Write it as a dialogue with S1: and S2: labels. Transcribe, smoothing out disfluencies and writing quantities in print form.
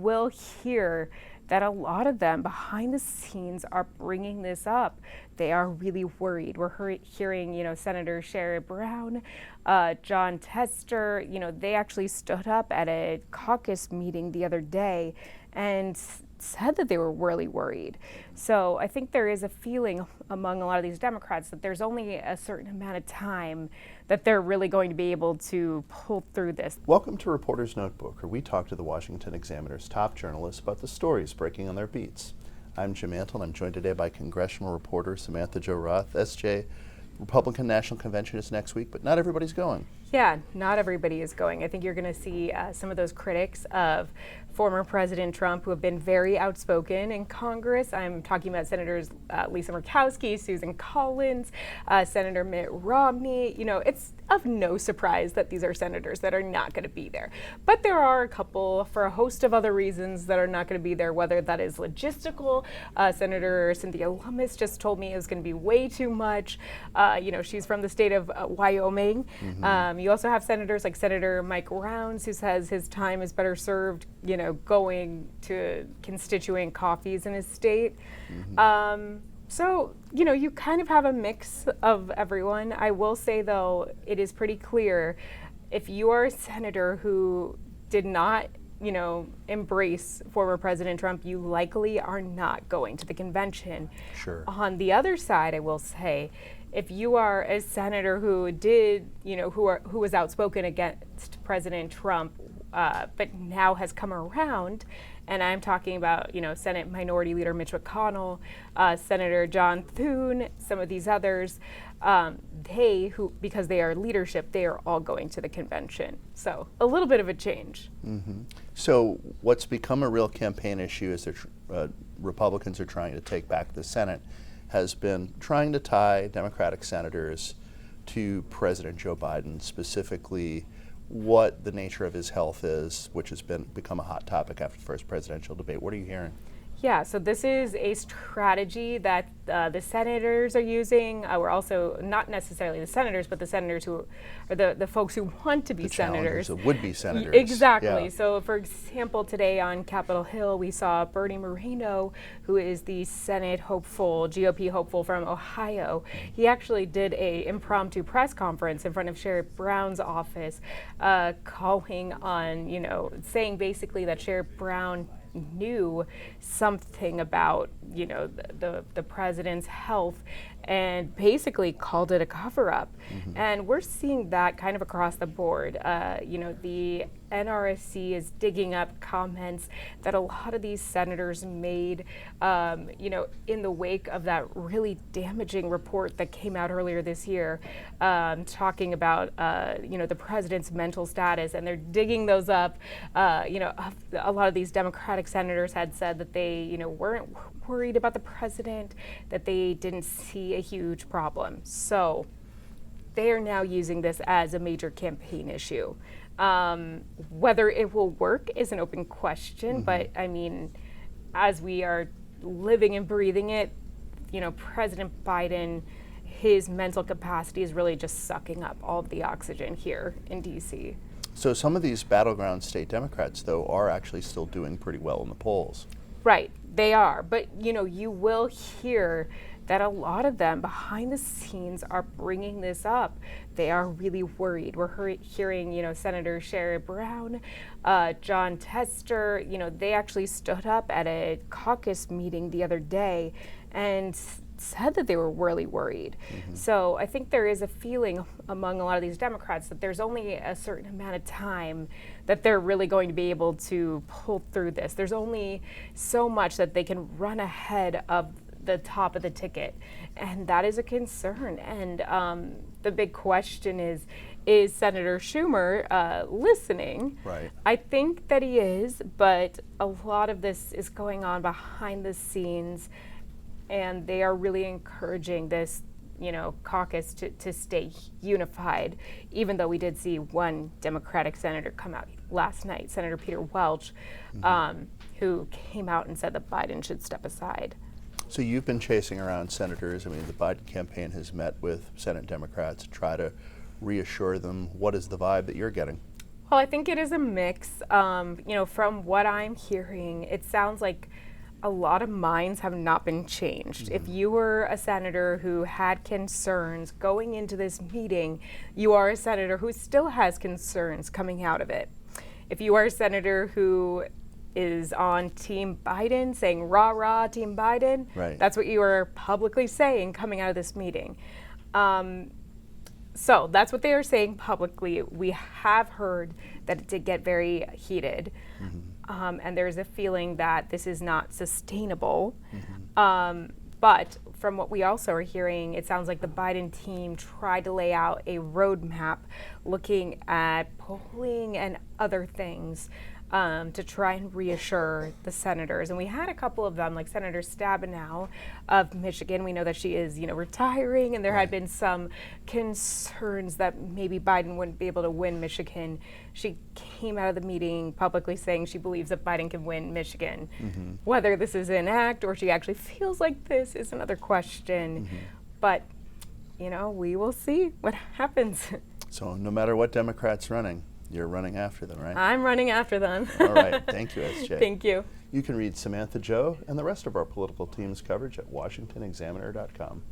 S1: will hear that a lot of them behind the scenes are bringing this up. They are really worried. We're hearing, Senator Sherrod Brown, Jon Tester, they actually stood up at a caucus meeting the other day and said that they were really worried. So I think there is a feeling among a lot of these Democrats that there's only a certain amount of time that they're really going to be able to pull through this.
S2: Welcome to Reporter's Notebook, where we talk to the Washington Examiner's top journalists about the stories breaking on their beats. I'm Jim Antle, and I'm joined today by Congressional reporter Samantha-Jo Roth. SJ, Republican National Convention is next week, but not everybody's going.
S1: Yeah, not everybody is going. I think you're going to see some of those critics of former President Trump who have been very outspoken in Congress. I'm talking about Senators Lisa Murkowski, Susan Collins, Senator Mitt Romney. It's of no surprise that these are senators that are not going to be there. But there are a couple, for a host of other reasons, that are not going to be there, whether that is logistical. Senator Cynthia Lummis just told me it was going to be way too much. She's from the state of Wyoming. Mm-hmm. You also have senators like Senator Mike Rounds, who says his time is better served, going to constituent coffees in his state. Mm-hmm. So, you kind of have a mix of everyone. I will say, though, it is pretty clear if you are a senator who did not, embrace former President Trump, you likely are not going to the convention.
S2: Sure.
S1: On the other side, I will say, if you are a senator who did, who was outspoken against President Trump, but now has come around, and I'm talking about, Senate Minority Leader Mitch McConnell, Senator John Thune, some of these others, because they are leadership, they are all going to the convention. So a little bit of a change.
S2: Mm-hmm. So what's become a real campaign issue is that Republicans are trying to take back the Senate has been trying to tie Democratic senators to President Joe Biden, specifically what the nature of his health is, which has become a hot topic after the first presidential debate. What are you hearing?
S1: Yeah, so this is a strategy that the senators are using. We're also not necessarily the senators, but the senators who are the folks who want to be senators.
S2: The would-be senators.
S1: Exactly.
S2: Yeah.
S1: So, for example, today on Capitol Hill, we saw Bernie Moreno, who is the Senate hopeful, GOP hopeful from Ohio. He actually did a impromptu press conference in front of Sherrod Brown's office, calling on, saying basically that Sherrod Brown knew something about, the president's health and basically called it a cover-up. Mm-hmm. And we're seeing that kind of across the board. The NRSC is digging up comments that a lot of these senators made, in the wake of that really damaging report that came out earlier this year, talking about, the president's mental status, and they're digging those up. A lot of these Democratic senators had said that they, weren't worried about the president, that they didn't see a huge problem. So they are now using this as a major campaign issue. Whether it will work is an open question, mm-hmm. but I mean, as we are living and breathing it, President Biden, his mental capacity is really just sucking up all of the oxygen here in DC.
S2: So some of these battleground state Democrats, though, are actually still doing pretty well in the polls.
S1: Right, they are. But, you will hear that a lot of them behind the scenes are bringing this up. They are really worried. We're hearing, Senator Sherrod Brown, Jon Tester, they actually stood up at a caucus meeting the other day and said that they were really worried. Mm-hmm. So I think there is a feeling among a lot of these Democrats that there's only a certain amount of time that they're really going to be able to pull through this. There's only so much that they can run ahead of the top of the ticket, and that is a concern. And the big question is Senator Schumer listening?
S2: Right.
S1: I think that he is, but a lot of this is going on behind the scenes, and they are really encouraging this, caucus to stay unified, even though we did see one Democratic senator come out last night, Senator Peter Welch, mm-hmm. Who came out and said that Biden should step aside.
S2: So you've been chasing around senators. I mean, the Biden campaign has met with Senate Democrats to try to reassure them. What is the vibe that you're getting?
S1: Well, I think it is a mix. From what I'm hearing, it sounds like a lot of minds have not been changed. If you were a senator who had concerns going into this meeting, you are a senator who still has concerns coming out of it. If you are a senator who is on Team Biden, saying rah rah Team Biden,
S2: Right.
S1: that's what you are publicly saying coming out of this meeting. So that's what they are saying publicly. We have heard that it did get very heated, and there's a feeling that this is not sustainable. But from what we also are hearing, it sounds like the Biden team tried to lay out a roadmap looking at polling and other things to try and reassure the senators. And we had a couple of them, like Senator Stabenow of Michigan. We know that she is, retiring, and there had been some concerns that maybe Biden wouldn't be able to win Michigan. She came out of the meeting publicly saying she believes that Biden can win Michigan. Whether this is an act or she actually feels like this is another question. But, we will see what happens.
S2: So no matter what Democrat's running, you're running after them, right?
S1: I'm running after them.
S2: All right. Thank you, SJ.
S1: Thank you.
S2: You can read Samantha-Jo and the rest of our political team's coverage at washingtonexaminer.com.